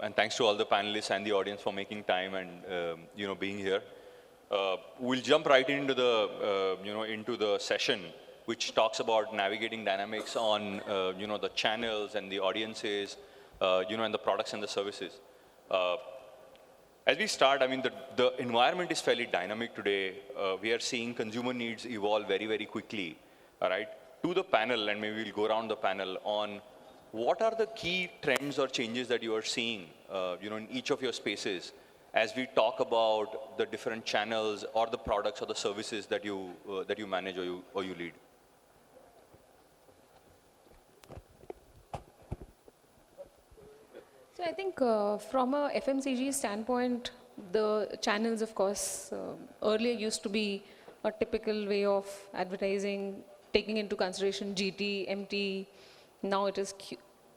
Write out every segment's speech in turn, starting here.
And thanks to all the panelists and the audience for making time and being here. We'll jump right into the session, which talks about navigating dynamics on the channels and the audiences, and the products and the services. As we start, I mean, the environment is fairly dynamic today. We are seeing consumer needs evolve very, very quickly. All right. To the panel, and maybe we'll go around the panel on what are the key trends or changes that you are seeing, in each of your spaces, as we talk about the different channels or the products or the services that you manage or you lead. So I think from a FMCG standpoint, the channels, of course, earlier used to be a typical way of advertising, taking into consideration GT, MT. Now it is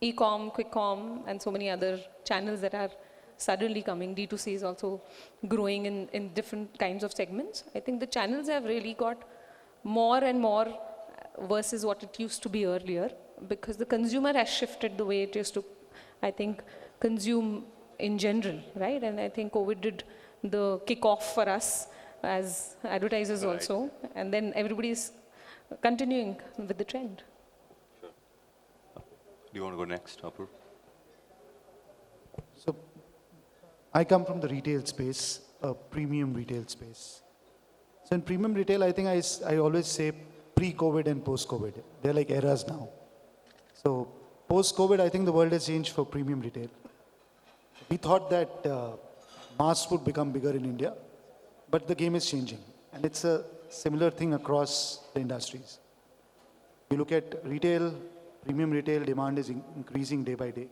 e-com, quick-com, and so many other channels that are suddenly coming. D2C is also growing in different kinds of segments. I think the channels have really got more and more versus what it used to be earlier, because the consumer has shifted the way it used to, I think, consume in general, right? And I think COVID did the kickoff for us as advertisers also, and then everybody is continuing with the trend. Sure. Do you want to go next, Apur? So, I come from the retail space, a premium retail space. So in premium retail, I think I always say pre-COVID and post-COVID. They're like eras now. So post-COVID, I think the world has changed for premium retail. We thought that mass would become bigger in India, but the game is changing. And it's a similar thing across the industries. You look at retail, premium retail demand is increasing day by day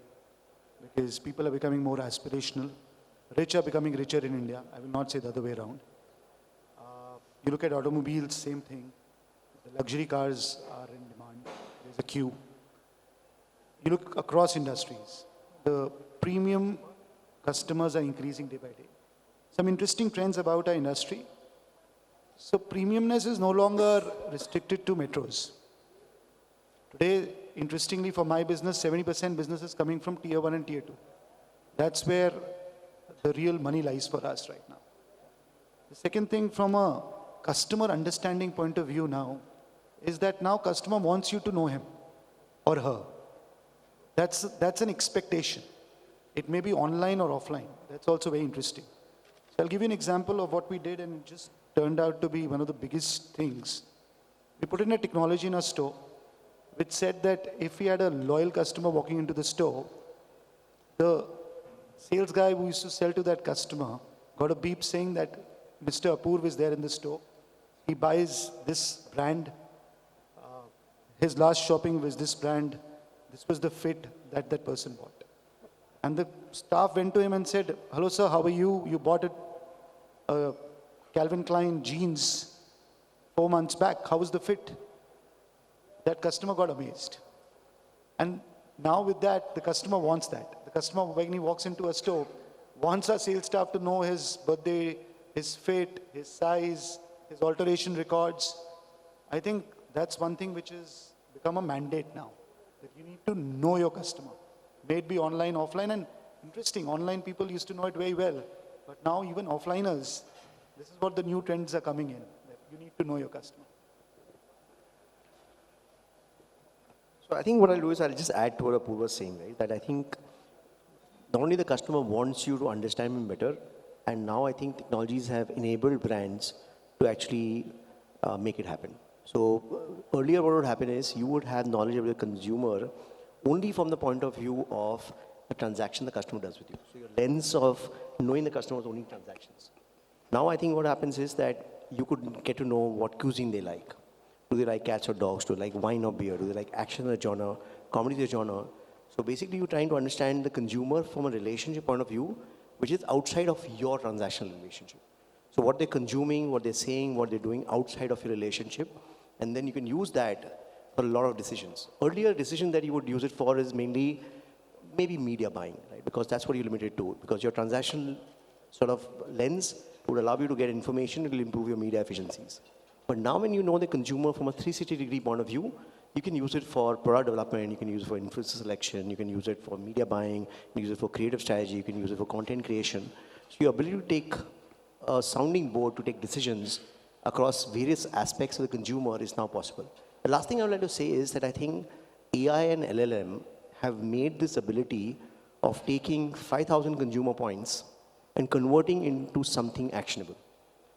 because people are becoming more aspirational. Rich are becoming richer in India. I will not say the other way around. You look at automobiles, same thing. The luxury cars are in demand. There's a queue. You look across industries. The premium customers are increasing day by day. Some interesting trends about our industry. So premiumness is no longer restricted to metros. Today, interestingly for my business, 70% business is coming from tier 1 and tier 2. That's where the real money lies for us right now. The second thing from a customer understanding point of view now is that now customer wants you to know him or her. That's an expectation. It may be online or offline. That's also very interesting. So I'll give you an example of what we did, and it just turned out to be one of the biggest things. We put in a technology in our store which said that if we had a loyal customer walking into the store, the sales guy who used to sell to that customer got a beep saying that Mr. Apurv is there in the store. He buys this brand. His last shopping was this brand. This was the fit that that person bought. And the staff went to him and said, "Hello, sir, how are you? You bought a Calvin Klein jeans 4 months back. How was the fit?" That customer got amazed. And now with that, the customer wants that. The customer, when he walks into a store, wants our sales staff to know his birthday, his fit, his size, his alteration records. I think that's one thing which has become a mandate now, that you need to know your customer. May it be online, offline, and interesting, online people used to know it very well, but now even offliners, this is what the new trends are coming in, that you need to know your customer. So I think what I'll do is I'll just add to what Apurva was saying, right? That I think not only the customer wants you to understand him better, and now I think technologies have enabled brands to actually make it happen. So earlier what would happen is you would have knowledge of the consumer only from the point of view of the transaction the customer does with you. So your lens of knowing the customer is only transactions. Now I think what happens is that you could get to know what cuisine they like. Do they like cats or dogs? Do they like wine or beer? Do they like action as a genre, comedy as a genre? So basically you're trying to understand the consumer from a relationship point of view, which is outside of your transactional relationship. So what they're consuming, what they're saying, what they're doing outside of your relationship, and then you can use that for a lot of decisions. Earlier decision that you would use it for is mainly maybe media buying, right? Because that's what you're limited to. Because your transactional sort of lens would allow you to get information, it will improve your media efficiencies. But now when you know the consumer from a 360-degree point of view, You can use it for product development, you can use it for influencer selection, you can use it for media buying, you can use it for creative strategy, you can use it for content creation. So your ability to take a sounding board to take decisions across various aspects of the consumer is now possible. The last thing I would like to say is that I think AI and LLM have made this ability of taking 5,000 consumer points and converting into something actionable.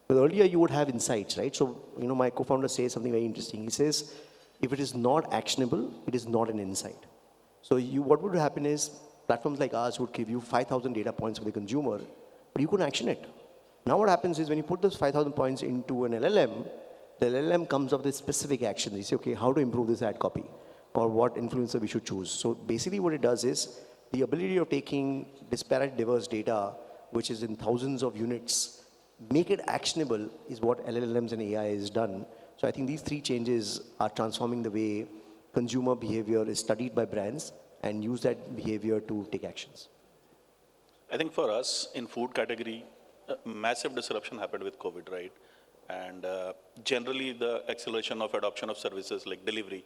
But earlier you would have insights, right? So, my co-founder says something very interesting. He says, if it is not actionable, it is not an insight. So what would happen is platforms like ours would give you 5,000 data points for the consumer, but you couldn't action it. Now what happens is when you put those 5,000 points into an LLM, the LLM comes up with specific actions. You say, okay, how to improve this ad copy or what influencer we should choose. So basically what it does is the ability of taking disparate, diverse data, which is in thousands of units, make it actionable is what LLMs and AI has done. So I think these three changes are transforming the way consumer behavior is studied by brands and use that behavior to take actions. I think for us in food category, massive disruption happened with COVID, right? And generally the acceleration of adoption of services like delivery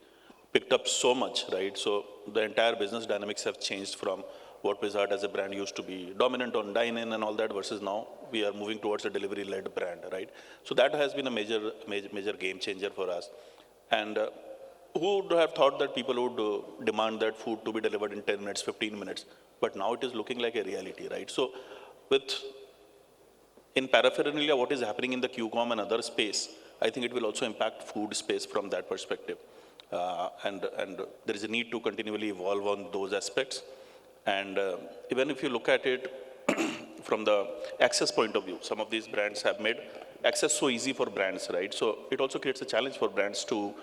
picked up so much, right? So the entire business dynamics have changed from what Pizza Hut as a brand used to be dominant on dine-in and all that versus now we are moving towards a delivery-led brand, right? So that has been a major game changer for us. And who would have thought that people would demand that food to be delivered in 10 minutes, 15 minutes? But now it is looking like a reality, right? So in paraphernalia, what is happening in the QCOM and other space, I think it will also impact food space from that perspective. And there is a need to continually evolve on those aspects. And even if you look at it from the access point of view, some of these brands have made access so easy for brands, right? So it also creates a challenge for brands to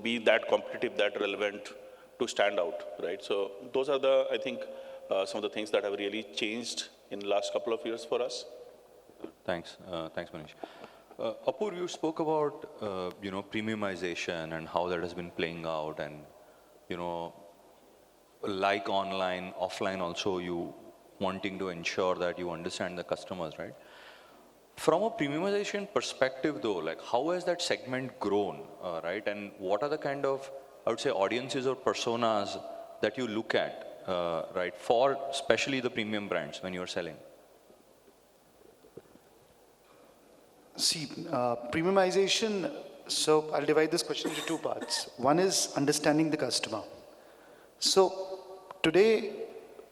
be that competitive, that relevant, to stand out, right? So those are I think, some of the things that have really changed in the last couple of years for us. Thanks. Thanks, Manish. Apur, you spoke about, premiumization and how that has been playing out and, like online, offline also, you wanting to ensure that you understand the customers, right? From a premiumization perspective though, like how has that segment grown, right? And what are the kind of, I would say, audiences or personas that you look at, right, for especially the premium brands when you're selling? See, premiumization, so I'll divide this question into two parts. One is understanding the customer. So today,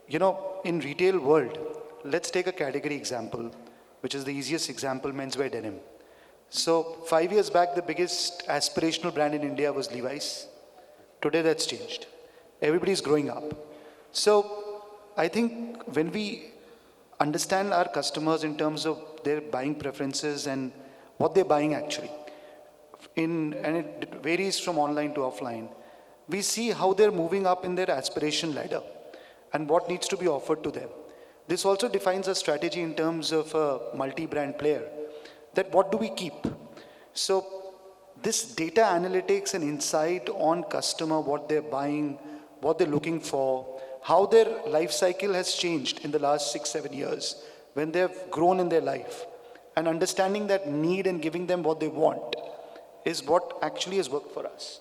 in retail world, let's take a category example, which is the easiest example, menswear denim. So 5 years back, the biggest aspirational brand in India was Levi's. Today that's changed. Everybody's growing up. So I think when we understand our customers in terms of their buying preferences and what they're buying actually, and it varies from online to offline, we see how they're moving up in their aspiration ladder and what needs to be offered to them. This also defines a strategy in terms of a multi-brand player, that what do we keep? So this data analytics and insight on customer, what they're buying, what they're looking for, how their life cycle has changed in the last 6-7 years when they've grown in their life, and understanding that need and giving them what they want is what actually has worked for us.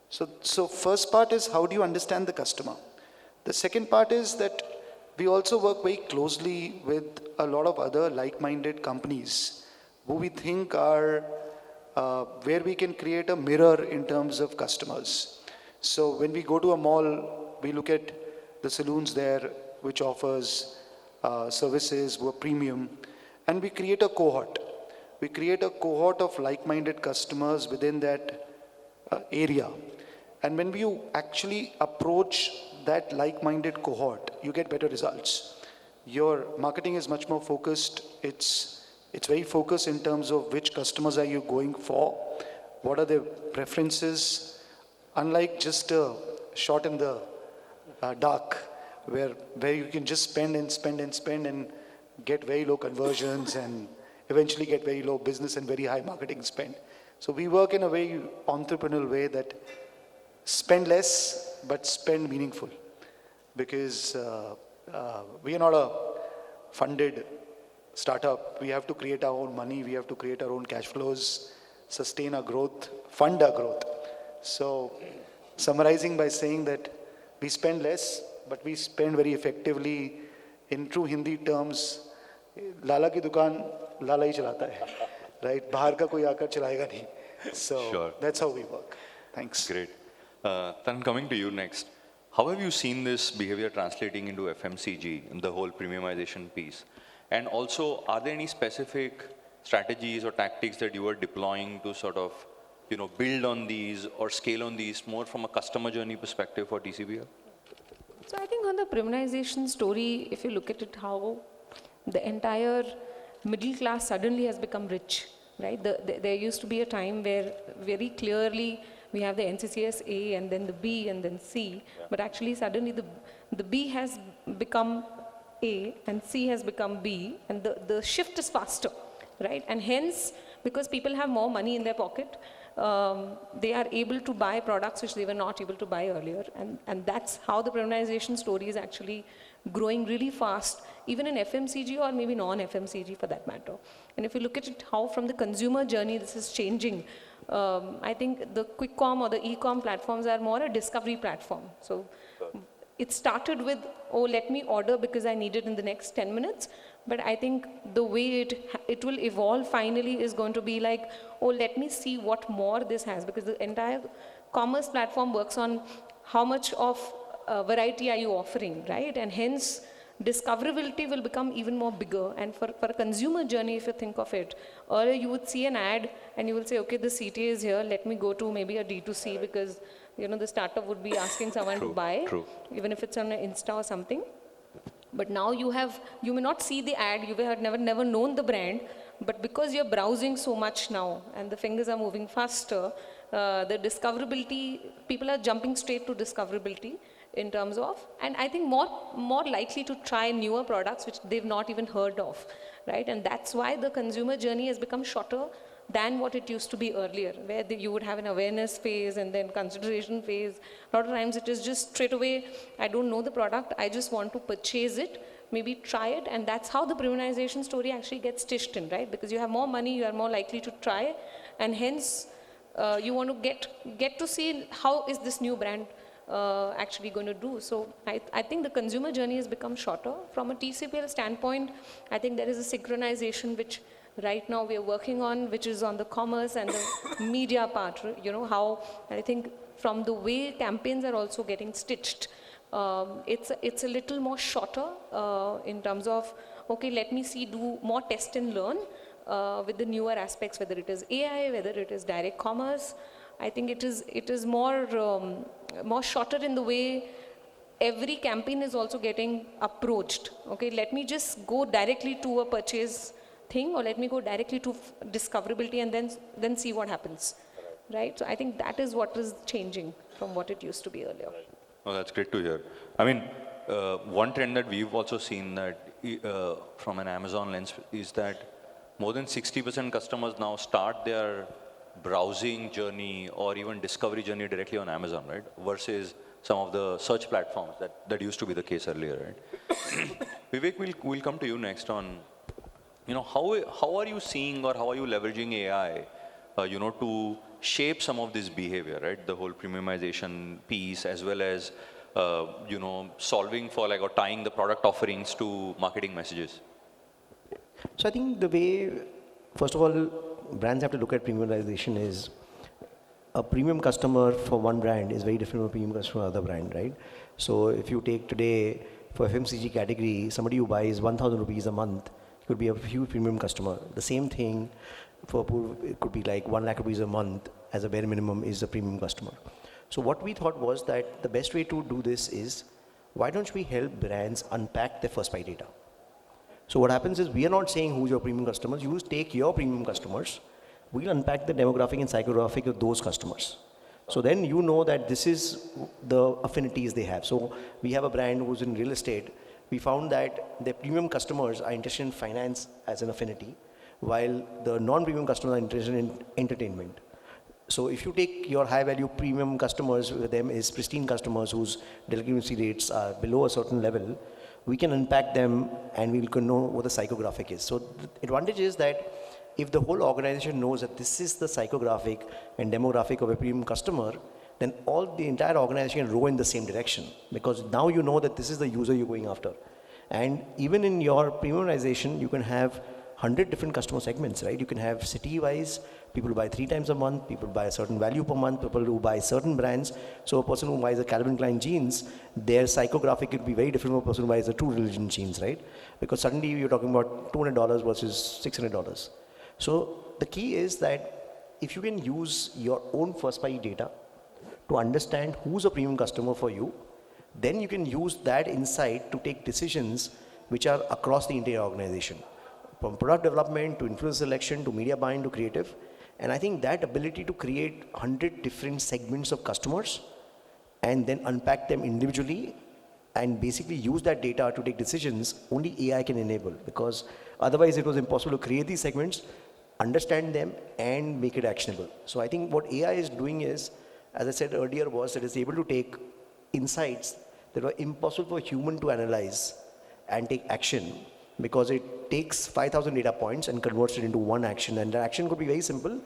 So first part is how do you understand the customer? The second part is that we also work very closely with a lot of other like-minded companies who we think are where we can create a mirror in terms of customers. So when we go to a mall, we look at the saloons there, which offers services who are premium, and we create a cohort. We create a cohort of like-minded customers within that area. And when you actually approach that like-minded cohort, you get better results. Your marketing is much more focused. It's very focused in terms of which customers are you going for, what are their preferences, unlike just a shot in the dark, where you can just spend and get very low conversions and eventually get very low business and very high marketing spend. So we work in a very entrepreneurial way that spend less, but spend meaningful. Because we are not a funded startup. We have to create our own money. We have to create our own cash flows, sustain our growth, fund our growth. So summarizing by saying that we spend less, but we spend very effectively. In true Hindi terms, लाला की दुकान लाला ही चलाता है, right? बाहर का कोई आकर चलाएगा नहीं. So Sure. that's how we work. Thanks. Great. Then coming to you next, how have you seen this behavior translating into FMCG in the whole premiumization piece? And also, are there any specific strategies or tactics that you are deploying to sort of, build on these or scale on these more from a customer journey perspective for TCBL? So I think on the premiumization story, if you look at it, how the entire middle class suddenly has become rich, right? There used to be a time where very clearly we have the NCCS A and then the B and then C, but actually suddenly the B has become A and C has become B, and the shift is faster, right? And hence, because people have more money in their pocket, they are able to buy products which they were not able to buy earlier. And that's how the premiumization story is actually growing really fast, even in FMCG or maybe non-FMCG for that matter. And if you look at it, how from the consumer journey this is changing, I think the quick com or the e-com platforms are more a discovery platform. So it started with, oh, let me order because I need it in the next 10 minutes. But I think the way it will evolve finally is going to be like, oh, let me see what more this has, because the entire commerce platform works on how much of variety are you offering, right? And hence, discoverability will become even more bigger. And for a consumer journey, if you think of it, earlier you would see an ad and you will say, okay, the CTA is here, let me go to maybe a D2C because, the startup would be asking someone to buy, even if it's on an Insta or something. But now you may not see the ad, you have never known the brand, but because you're browsing so much now and the fingers are moving faster, the discoverability, people are jumping straight to discoverability in terms of, and I think more likely to try newer products which they've not even heard of, right? And that's why the consumer journey has become shorter than what it used to be earlier, where you would have an awareness phase and then consideration phase. A lot of times it is just straight away, I don't know the product, I just want to purchase it, maybe try it, and that's how the premiumization story actually gets stitched in, right? Because you have more money, you are more likely to try, and hence you want to get to see how is this new brand actually going to do. So I think the consumer journey has become shorter. From a TCPL standpoint, I think there is a synchronization which right now we are working on, which is on the commerce and the media part, how I think from the way campaigns are also getting stitched, it's a little more shorter in terms of, okay, let me do more test and learn with the newer aspects, whether it is AI, whether it is direct commerce. I think it is more shorter in the way every campaign is also getting approached. Okay, let me just go directly to a purchase thing, or let me go directly to discoverability and then see what happens, right? So I think that is what is changing from what it used to be earlier. Oh, that's great to hear. I mean, one trend that we've also seen that from an Amazon lens is that more than 60% customers now start their browsing journey or even discovery journey directly on Amazon, right? Versus some of the search platforms that used to be the case earlier, right? Vivek, we'll come to you next on, how are you seeing or how are you leveraging AI, to shape some of this behavior, right? The whole premiumization piece, as well as, solving for or tying the product offerings to marketing messages. So I think the way, first of all, brands have to look at premiumization is a premium customer for one brand is very different from a premium customer for another brand, right? So if you take today for FMCG category, somebody who buys 1,000 rupees a month could be a huge premium customer. The same thing for it could be like 1 lakh rupees a month as a bare minimum is a premium customer. So what we thought was that the best way to do this is, why don't we help brands unpack their first party data? So what happens is, we are not saying who's your premium customers. You take your premium customers, we'll unpack the demographic and psychographic of those customers. So then you know that this is the affinities they have. So we have a brand who's in real estate. We found that the premium customers are interested in finance as an affinity, while the non-premium customers are interested in entertainment. So if you take your high-value premium customers, with them is pristine customers whose delinquency rates are below a certain level, we can unpack them and we'll know what the psychographic is. So the advantage is that if the whole organization knows that this is the psychographic and demographic of a premium customer, then all the entire organization can row in the same direction, because now you know that this is the user you're going after. And even in your premiumization, you can have 100 different customer segments, right? You can have city-wise, people who buy 3 times a month, people who buy a certain value per month, people who buy certain brands. So a person who buys a Calvin Klein jeans, their psychographic could be very different from a person who buys a True Religion jeans, right? Because suddenly you're talking about $200 versus $600. So the key is that if you can use your own first-party data to understand who's a premium customer for you, then you can use that insight to take decisions which are across the entire organization, from product development to influencer selection to media buying to creative. And I think that ability to create 100 different segments of customers and then unpack them individually and basically use that data to take decisions, only AI can enable, because otherwise it was impossible to create these segments, understand them, and make it actionable. So I think what AI is doing is, as I said earlier, was that it's able to take insights that were impossible for a human to analyze and take action, because it takes 5,000 data points and converts it into one action. And the action could be very simple.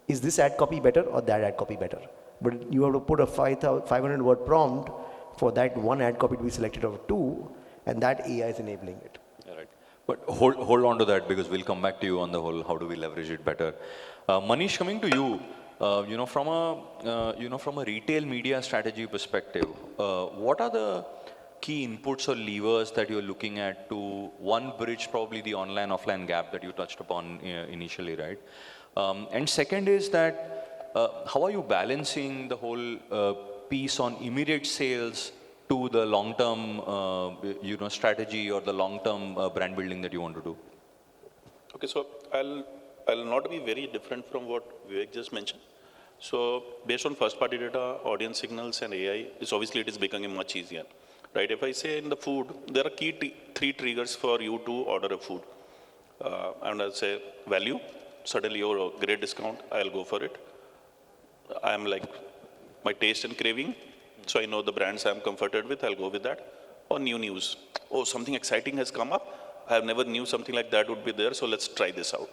Is this ad copy better or that ad copy better? But you have to put a 500 word prompt for that one ad copy to be selected out of 2, and that AI is enabling it. All right. But hold on to that, because we'll come back to you on the whole, how do we leverage it better. Manish, coming to you, from a retail media strategy perspective, what are the key inputs or levers that you're looking at to, one, bridge probably the online-offline gap that you touched upon initially, right? And second is that, how are you balancing the whole piece on immediate sales to the long-term, strategy or the long-term brand building that you want to do? Okay, so I'll not be very different from what Vivek just mentioned. So based on first-party data, audience signals, and AI, it is becoming much easier, right? If I say in the food, there are key 3 triggers for you to order a food. And I'll say value. Suddenly you're a great discount, I'll go for it. I'm like my taste and craving, so I know the brands I'm comforted with, I'll go with that. Or new news. Oh, something exciting has come up. I have never knew something like that would be there, so let's try this out.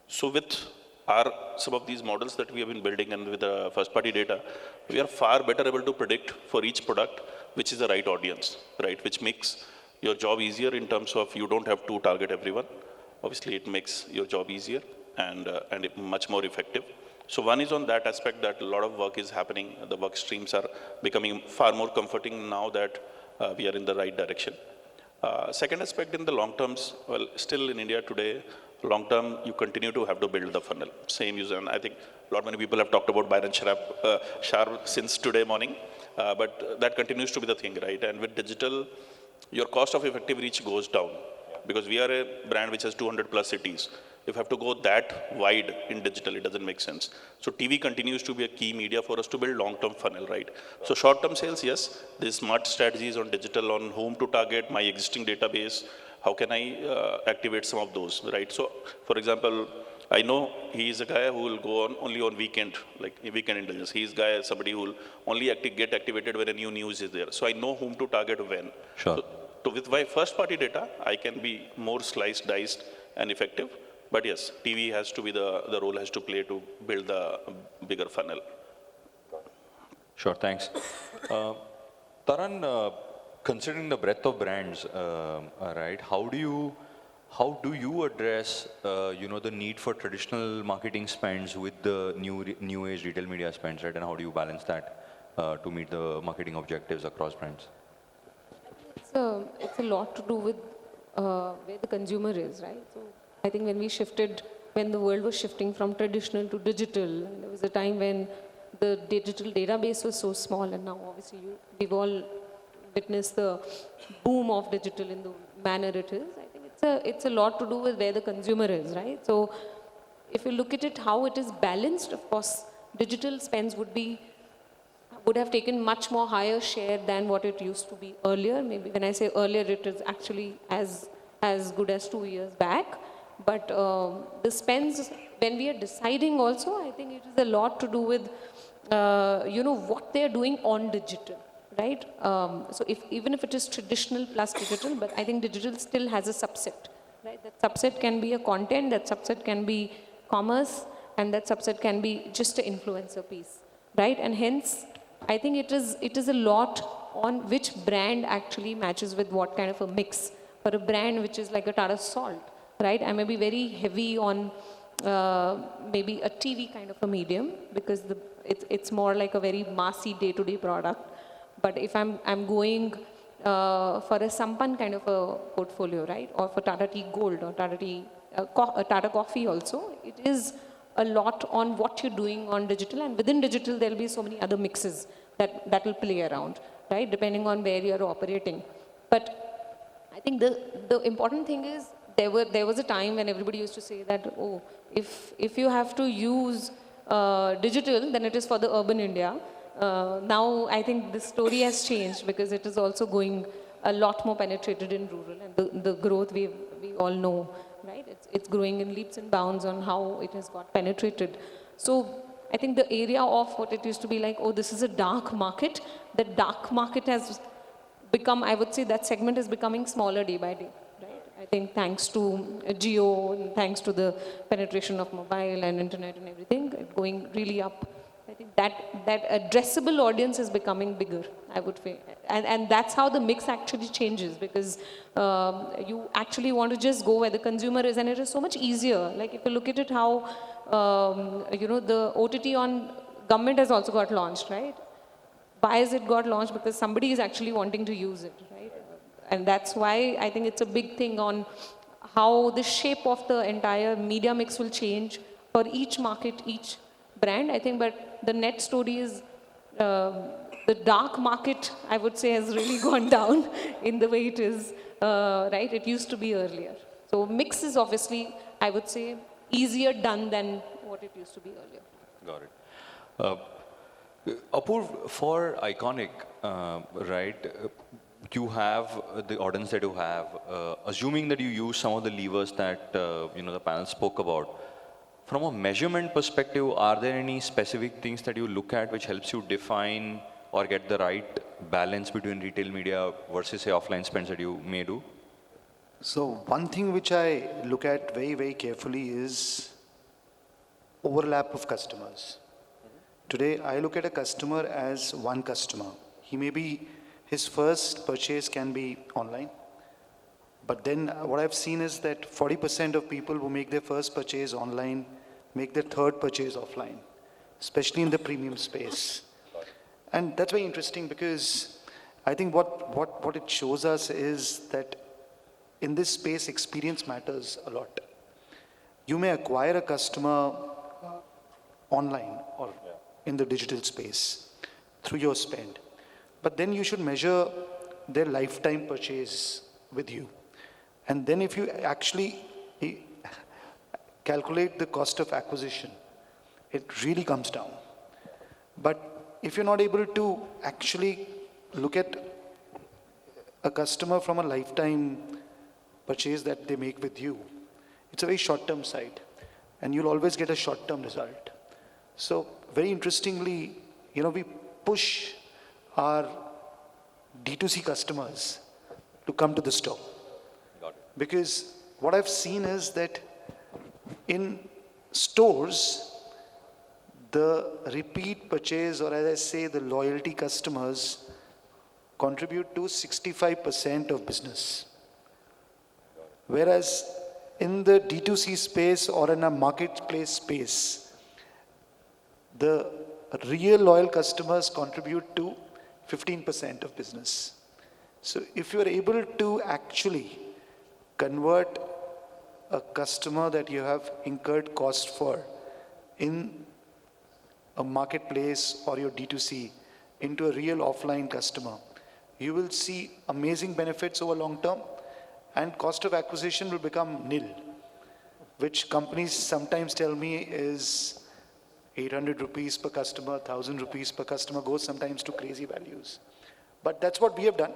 So with some of these models that we have been building and with the first-party data, we are far better able to predict for each product which is the right audience, right? Which makes your job easier in terms of you don't have to target everyone. Obviously, it makes your job easier and much more effective. So one is on that aspect that a lot of work is happening. The work streams are becoming far more comforting now that we are in the right direction. Second aspect in the long terms, well, still in India today, long term, you continue to have to build the funnel. Same user, and I think many people have talked about Byron Sharp since today morning, but that continues to be the thing, right? And with digital, your cost of effective reach goes down, because we are a brand which has 200 plus cities. If you have to go that wide in digital, it doesn't make sense. So TV continues to be a key media for us to build long-term funnel, right? So short-term sales, yes, there's smart strategies on digital, on whom to target, my existing database, how can I activate some of those, right? So, for example, I know he is a guy who will go on only on weekend, like weekend intelligence. He is somebody who will only get activated when a new news is there. So I know whom to target when. Sure. So with my first-party data, I can be more sliced, diced, and effective. But yes, TV has to be the role has to play to build the bigger funnel. Sure, thanks. Taran, considering the breadth of brands, right, how do you address, the need for traditional marketing spends with the new age retail media spends, right? And how do you balance that to meet the marketing objectives across brands? It's a lot to do with where the consumer is, right? So I think when the world was shifting from traditional to digital, there was a time when the digital database was so small, and now obviously we've all witnessed the boom of digital in the manner it is. I think it's a lot to do with where the consumer is, right? So if you look at it, how it is balanced, of course, digital spends would have taken much more higher share than what it used to be earlier. Maybe when I say earlier, it is actually as good as 2 years back. But the spends, when we are deciding also, I think it is a lot to do with, what they're doing on digital, right? So even if it is traditional plus digital, but I think digital still has a subset, right? That subset can be a content, that subset can be commerce, and that subset can be just an influencer piece. right? And hence, I think it is a lot on which brand actually matches with what kind of a mix. For a brand which is like a Tata Salt, right? I may be very heavy on maybe a TV kind of a medium because it's more like a very massy day-to-day product. But if I'm going for a Sampann kind of a portfolio, right? Or for Tata Tea Gold or Tata Tea, Tata Coffee also, it is a lot on what you're doing on digital, and within digital there'll be so many other mixes that will play around, right? Depending on where you're operating. But I think the important thing is there was a time when everybody used to say that, oh, if you have to use digital, then it is for the urban India. Now I think the story has changed because it is also going a lot more penetrated in rural, and the growth we all know, right? It's growing in leaps and bounds on how it has got penetrated. So I think the area of what it used to be like, oh, this is a dark market, the dark market has become, I would say that segment is becoming smaller day by day, right? I think thanks to Jio and thanks to the penetration of mobile and internet and everything, going really up. I think that addressable audience is becoming bigger, I would say. And that's how the mix actually changes, because you actually want to just go where the consumer is, and it is so much easier. Like if you look at it how, the OTT on government has also got launched, right? Why has it got launched? Because somebody is actually wanting to use it, right? And that's why I think it's a big thing on how the shape of the entire media mix will change for each market, each brand, I think. But the net story is the dark market, I would say, has really gone down in the way it is, right? It used to be earlier. So mix is obviously, I would say, easier done than what it used to be earlier. Got it. Apurv, for Iconic, right, you have the audience that you have. Assuming that you use some of the levers that, the panel spoke about, from a measurement perspective, are there any specific things that you look at which helps you define or get the right balance between retail media versus, say, offline spends that you may do? So one thing which I look at very, very carefully is overlap of customers. Today, I look at a customer as one customer. He may be, his first purchase can be online. But then what I've seen is that 40% of people who make their first purchase online make their third purchase offline, especially in the premium space. And that's very interesting because I think what it shows us is that in this space, experience matters a lot. You may acquire a customer online or in the digital space through your spend, but then you should measure their lifetime purchase with you. And then if you actually calculate the cost of acquisition, it really comes down. But if you're not able to actually look at a customer from a lifetime purchase that they make with you, it's a very short-term side, and you'll always get a short-term result. So very interestingly, we push our D2C customers to come to the store. Because what I've seen is that in stores, the repeat purchase, or as I say, the loyalty customers contribute to 65% of business. Whereas in the D2C space or in a marketplace space, the real loyal customers contribute to 15% of business. So if you're able to actually convert a customer that you have incurred cost for in a marketplace or your D2C into a real offline customer, you will see amazing benefits over long term, and cost of acquisition will become nil, which companies sometimes tell me is 800 rupees per customer, 1,000 rupees per customer, goes sometimes to crazy values. But that's what we have done,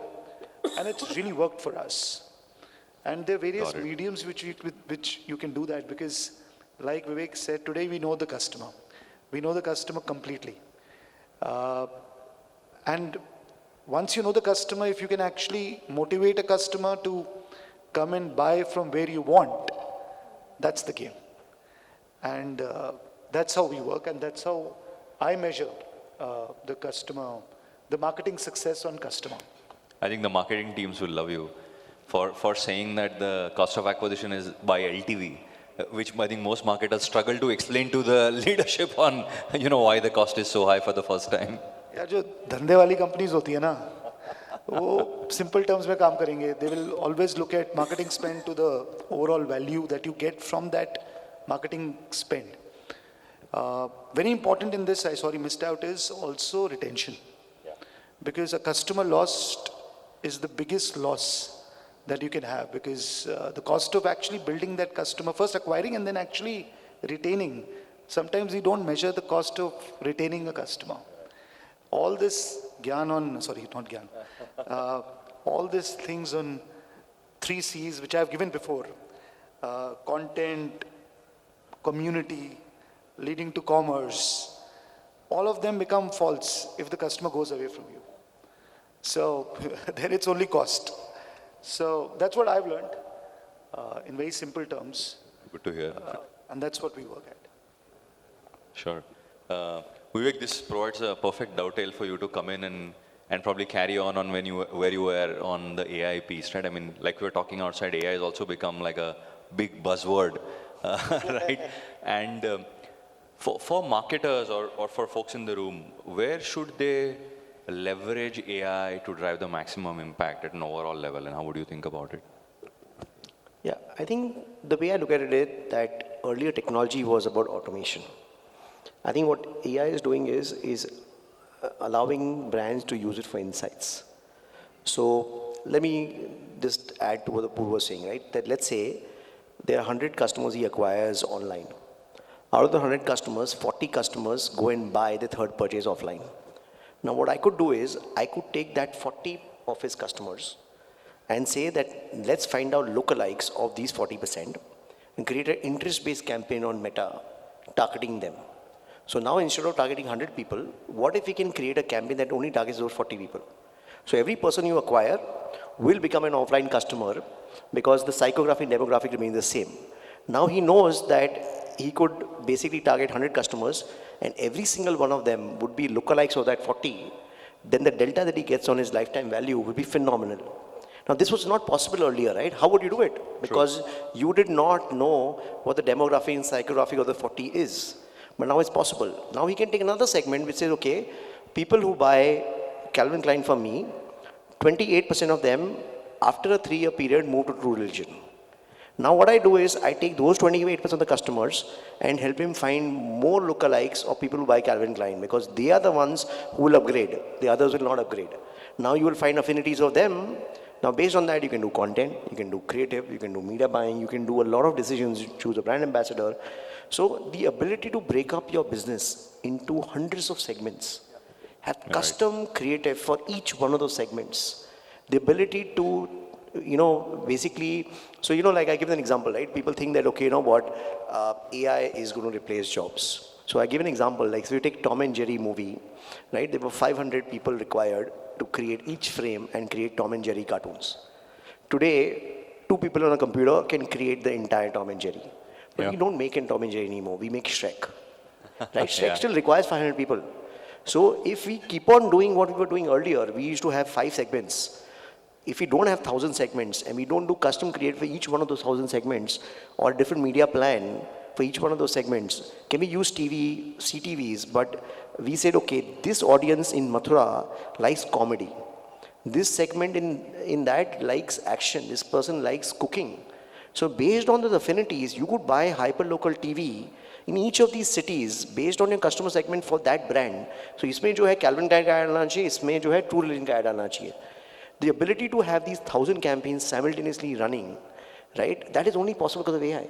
and it's really worked for us. And there are various mediums with which you can do that, because like Vivek said, today we know the customer. We know the customer completely. And once you know the customer, if you can actually motivate a customer to come and buy from where you want, that's the game. And that's how we work, and that's how I measure the customer, the marketing success on customer. I think the marketing teams will love you for saying that the cost of acquisition is by LTV, which I think most marketers struggle to explain to the leadership on, why the cost is so high for the first time. यार जो धंधे वाली companies होती है ना, वो simple terms में काम करेंगे. They will always look at marketing spend to the overall value that you get from that marketing spend. Very important in this, I sorry missed out, is also retention. Because a customer lost is the biggest loss that you can have, because the cost of actually building that customer, first acquiring and then actually retaining, sometimes we don't measure the cost of retaining a customer. All this gyan on, sorry, not gyan, all these things on 3 C's, which I've given before, content, community, leading to commerce, all of them become false if the customer goes away from you. So then it's only cost. So that's what I've learned in very simple terms, Good to hear. and that's what we work at. Sure. Vivek, this provides a perfect dovetail for you to come in and probably carry on where you were on the AI piece, right? I mean, like we were talking outside, AI has also become like a big buzzword, right? And for marketers or for folks in the room, where should they leverage AI to drive the maximum impact at an overall level, and how would you think about it? Yeah, I think the way I look at it is that earlier technology was about automation. I think what AI is doing is allowing brands to use it for insights. So let me just add to what the Purva was saying, right? That let's say there are 100 customers he acquires online. Out of the 100 customers, 40 customers go and buy the third purchase offline. Now what I could do is, I could take that 40 of his customers and say that let's find out lookalikes of these 40% and create an interest-based campaign on Meta, targeting them. So now instead of targeting 100 people, what if we can create a campaign that only targets those 40 people? So every person you acquire will become an offline customer because the psychographic and demographic remain the same. Now he knows that he could basically target 100 customers and every single one of them would be lookalikes of that 40. Then the delta that he gets on his lifetime value would be phenomenal. Now this was not possible earlier, right? How would you do it? Because you did not know what the demographic and psychographic of the 40 is. But now it's possible. Now he can take another segment which says, okay, people who buy Calvin Klein from me, 28% of them after a 3-year period move to True Religion. Now what I do is I take those 28% of the customers and help him find more lookalikes of people who buy Calvin Klein, because they are the ones who will upgrade. The others will not upgrade. Now you will find affinities of them. Now based on that, you can do content, you can do creative, you can do media buying, you can do a lot of decisions, choose a brand ambassador. So the ability to break up your business into hundreds of segments, have custom creative for each one of those segments. The ability to, basically, so, like I give an example, right? People think that, okay, AI is going to replace jobs. So I give an example, like so you take Tom and Jerry movie, right? There were 500 people required to create each frame and create Tom and Jerry cartoons. Today, 2 people on a computer can create the entire Tom and Jerry. But we don't make in Tom and Jerry anymore, we make Shrek. Right? Shrek still requires 500 people. So if we keep on doing what we were doing earlier, we used to have 5 segments. If we don't have 1,000 segments and we don't do custom create for each one of those 1,000 segments or different media plan for each one of those segments, can we use TV, CTVs, but we said, okay, this audience in Mathura likes comedy. This segment in that likes action. This person likes cooking. So based on those affinities, you could buy hyperlocal TV in each of these cities based on your customer segment for that brand. So इसमें जो है Calvin Klein का ad डालना चाहिए, इसमें जो है True Religion का ad डालना चाहिए. The ability to have these 1,000 campaigns simultaneously running, right? That is only possible because of AI.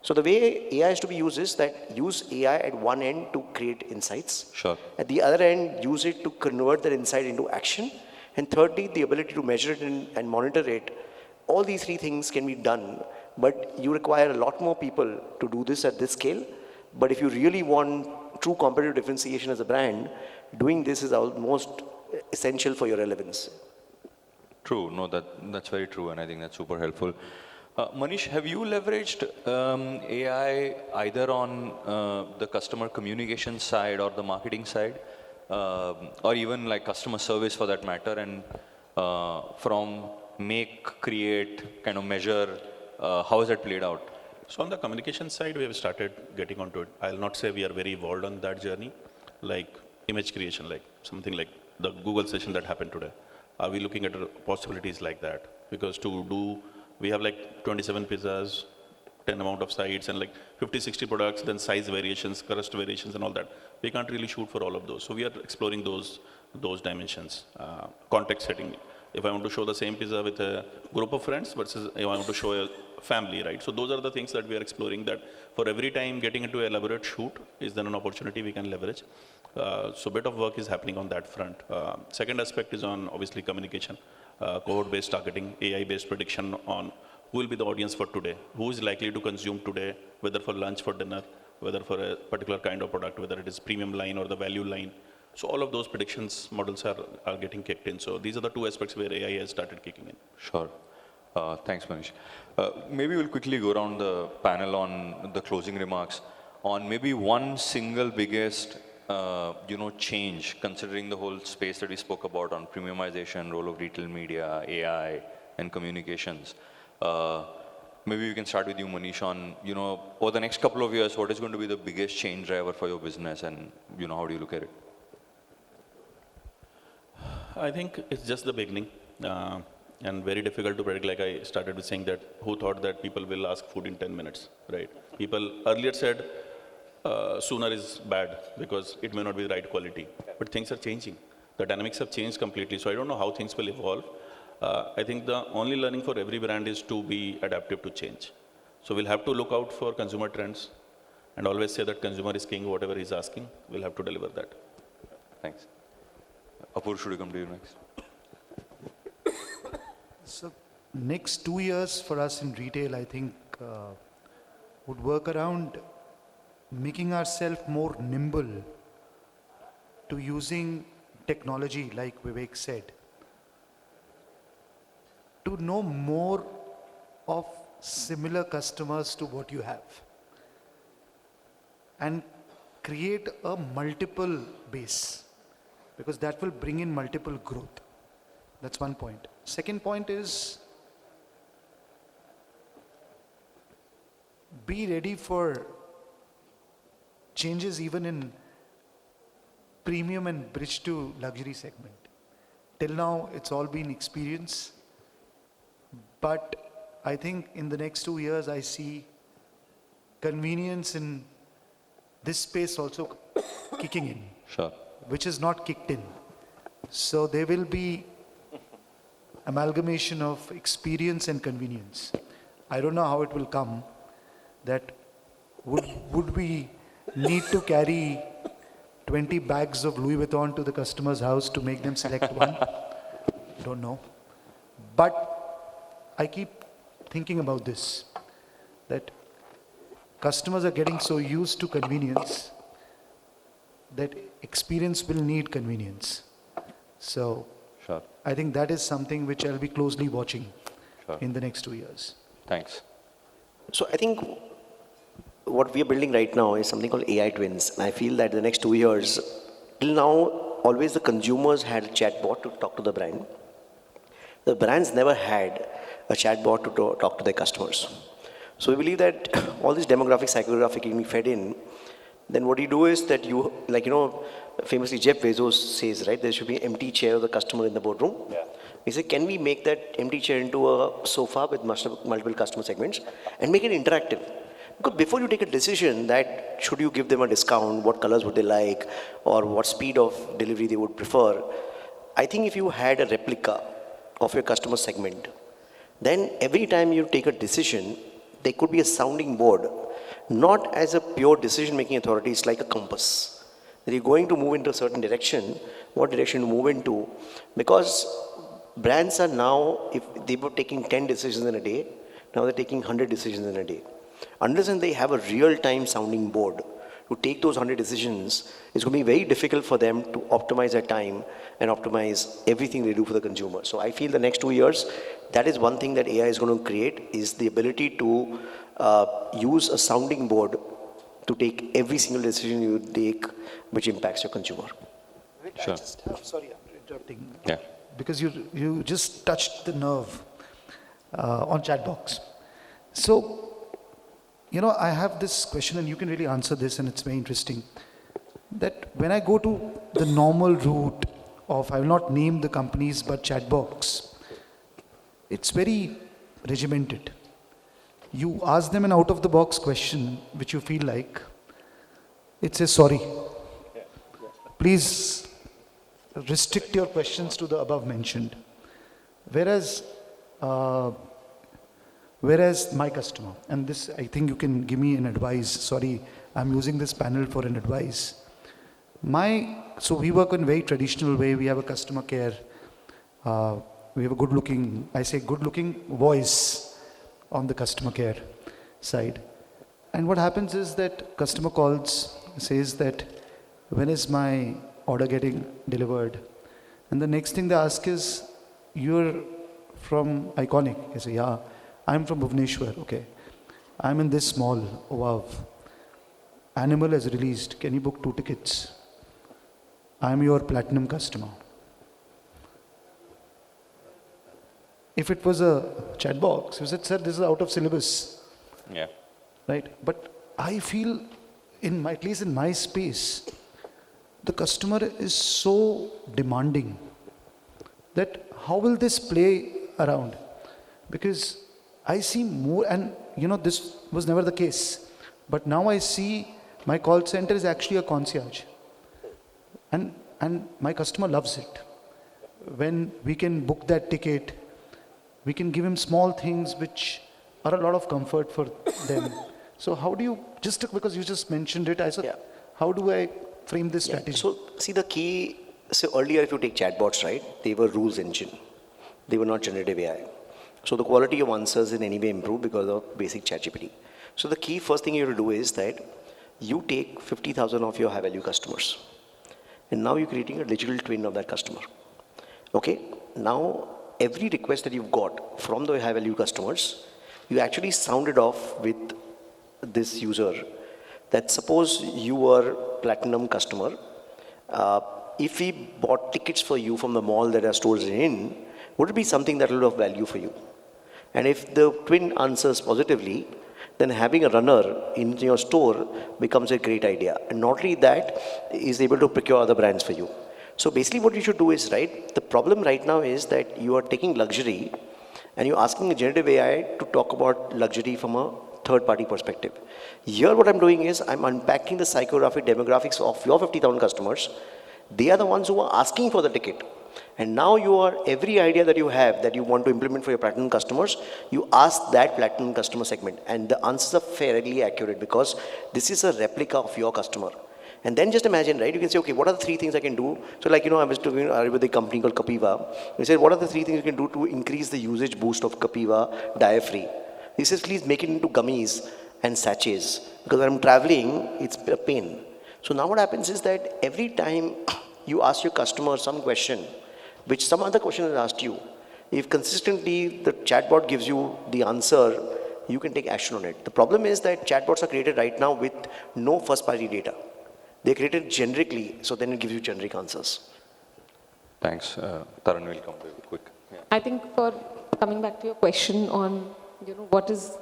So the way AI is to be used is that use AI at one end to create insights. Sure. At the other end, use it to convert that insight into action. And thirdly, the ability to measure it and monitor it. All these 3 things can be done, but you require a lot more people to do this at this scale. But if you really want true competitive differentiation as a brand, doing this is almost essential for your relevance. True. No, that's very true, and I think that's super helpful. Manish, have you leveraged AI either on the customer communication side or the marketing side or even like customer service for that matter, and from make, create, kind of measure, how has that played out? So on the communication side, we have started getting onto it. I'll not say we are very evolved on that journey, like image creation, like something like the Google session that happened today. Are we looking at possibilities like that? Because we have like 27 pizzas, 10 amount of sites and like 50, 60 products, then size variations, crust variations and all that. We can't really shoot for all of those. So we are exploring those dimensions, context setting. If I want to show the same pizza with a group of friends versus if I want to show a family, right? So those are the things that we are exploring, that for every time getting into elaborate shoot is then an opportunity we can leverage. So bit of work is happening on that front. Second aspect is on obviously communication, cohort-based targeting, AI-based prediction on who will be the audience for today, who is likely to consume today, whether for lunch, for dinner, whether for a particular kind of product, whether it is premium line or the value line. So all of those predictions models are getting kicked in. So these are the two aspects where AI has started kicking in. Sure. Thanks, Manish. Maybe we'll quickly go around the panel on the closing remarks on maybe one single biggest, change, considering the whole space that we spoke about on premiumization, role of retail media, AI, and communications. Maybe we can start with you, Manish, on, over the next couple of years, what is going to be the biggest change driver for your business, and, how do you look at it? I think it's just the beginning and very difficult to predict. Like I started with saying that who thought that people will ask food in 10 minutes, right? People earlier said sooner is bad because it may not be the right quality, but things are changing. The dynamics have changed completely. So I don't know how things will evolve. I think the only learning for every brand is to be adaptive to change. So we'll have to look out for consumer trends and always say that consumer is king, whatever he's asking, we'll have to deliver that. Thanks. Apur, should we come to you next? So next 2 years for us in retail, I think, would work around making ourselves more nimble to using technology, like Vivek said, to know more of similar customers to what you have and create a multiple base, because that will bring in multiple growth. That's one point. Second point is be ready for changes even in premium and bridge to luxury segment. Till now, it's all been experience. But I think in the next 2 years, I see convenience in this space also kicking in, Sure. which is not kicked in. So there will be amalgamation of experience and convenience. I don't know how it will come. That would we need to carry 20 bags of Louis Vuitton to the customer's house to make them select one? Don't know. But I keep thinking about this, that customers are getting so used to convenience that experience will need convenience. So Sure. I think that is something which I'll be closely watching Sure. in the next 2 years. Thanks. So I think what we are building right now is something called AI Twins. And I feel that in the next 2 years, till now, always the consumers had a chatbot to talk to the brand. The brands never had a chatbot to talk to their customers. So we believe that all this demographic, psychographic being fed in, then what you do is that you, famously Jeff Bezos says, right, there should be an empty chair of the customer in the boardroom. Yeah. He said, can we make that empty chair into a sofa with multiple customer segments and make it interactive? Because before you take a decision that should you give them a discount, what colors would they like, or what speed of delivery they would prefer, I think if you had a replica of your customer segment, then every time you take a decision, there could be a sounding board, not as a pure decision-making authority, it's like a compass. That you're going to move into a certain direction, what direction to move into, because brands are now, if they were taking 10 decisions in a day, now they're taking 100 decisions in a day. Unless they have a real-time sounding board to take those 100 decisions, it's going to be very difficult for them to optimize their time and optimize everything they do for the consumer. So I feel the next 2 years, that is one thing that AI is going to create, is the ability to use a sounding board to take every single decision you take which impacts your consumer. Sure. Sorry, I'm interrupting. Yeah. Because you just touched the nerve on chat box. So, I have this question and you can really answer this and it's very interesting. That when I go to the normal route of, I will not name the companies, but chat box, it's very regimented. You ask them an out of the box question, which you feel like, it says sorry. Please restrict your questions to the above mentioned. Whereas my customer, and this I think you can give me an advice, sorry, I'm using this panel for an advice. So we work in a very traditional way, we have a customer care, we have a good looking voice on the customer care side. And what happens is that customer calls, says that, when is my order getting delivered? And the next thing they ask is, you're from Iconic? I say, yeah, I'm from Bhubaneswar, okay. I'm in this mall, oh wow. Animal has released, can you book 2 tickets? I'm your platinum customer. If it was a chat box, you said, sir, this is out of syllabus. Yeah. Right? But I feel, at least in my space, the customer is so demanding that how will this play around? Because I see more, and this was never the case, but now I see my call center is actually a concierge. And my customer loves it. When we can book that ticket, we can give him small things which are a lot of comfort for them. So how do you, because you just mentioned it, I said, Yeah. how do I frame this Yeah. strategy? So see the key, so earlier if you take chatbots, right, they were rules engine. They were not generative AI. So the quality of answers in any way improved because of basic ChatGPT. So the key first thing you have to do is that you take 50,000 of your high value customers and now you're creating a digital twin of that customer. Okay, now every request that you've got from the high value customers, you actually sound it off with this user that suppose you were platinum customer, if we bought tickets for you from the mall that our stores are in, would it be something that will have value for you? And if the twin answers positively, then having a runner in your store becomes a great idea. And not only that, is able to procure other brands for you. So basically what you should do is, right, the problem right now is that you are taking luxury and you're asking the generative AI to talk about luxury from a third-party perspective. Here what I'm doing is I'm unpacking the psychographic demographics of your 50,000 customers. They are the ones who are asking for the ticket. And now you are, every idea that you have that you want to implement for your platinum customers, you ask that platinum customer segment. And the answers are fairly accurate because this is a replica of your customer. And then just imagine, right, you can say, okay, what are the 3 things I can do? So like, I was talking with a company called Capiva. We said, what are the 3 things you can do to increase the usage boost of Capiva diet-free? He says, please make it into gummies and sachets. Because when I'm traveling, it's a pain. So now what happens is that every time you ask your customer some question, which some other question has asked you, if consistently the chatbot gives you the answer, you can take action on it. The problem is that chatbots are created right now with no first-party data. They're created generically, so then it gives you generic answers. Thanks. Taran will come to you quick. Yeah. I think for coming back to your question on, what is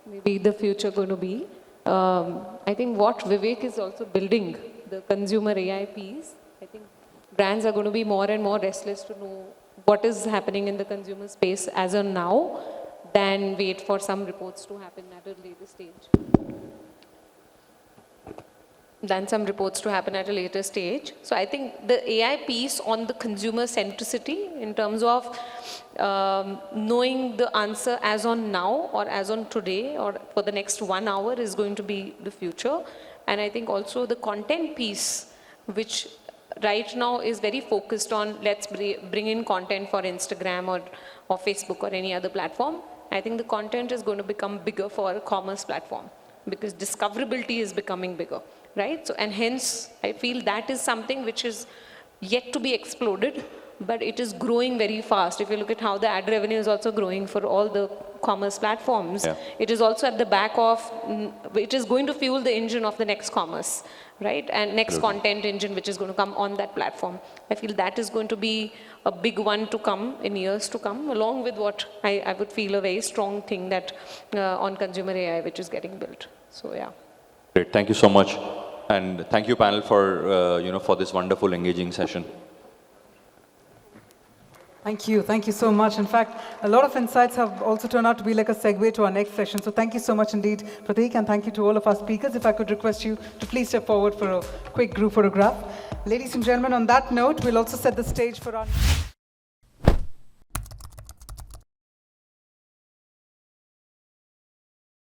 maybe the future going to be, I think what Vivek is also building, the consumer AI piece, I think brands are going to be more and more restless to know what is happening in the consumer space as of now than wait for some reports to happen at a later stage. So I think the AI piece on the consumer centricity in terms of knowing the answer as on now or as on today or for the next 1 hour is going to be the future. And I think also the content piece, which right now is very focused on let's bring in content for Instagram or Facebook or any other platform. I think the content is going to become bigger for a commerce platform because discoverability is becoming bigger, right? So, and hence I feel that is something which is yet to be exploded but it is growing very fast. If you look at how the ad revenue is also growing for all the commerce platforms, Yeah. it is also at the back of, it is going to fuel the engine of the next commerce, right? And next content engine which is going to come on that platform. I feel that is going to be a big one to come in years to come, along with what I would feel a very strong thing that on consumer AI which is getting built. So yeah. Great, thank you so much. And thank you panel for, for this wonderful engaging session. Thank you so much. In fact, a lot of insights have also turned out to be like a segue to our next session. So thank you so much indeed, Prateek, and thank you to all of our speakers. If I could request you to please step forward for a quick group photograph. Ladies and gentlemen, on that note, we'll also set the stage for our...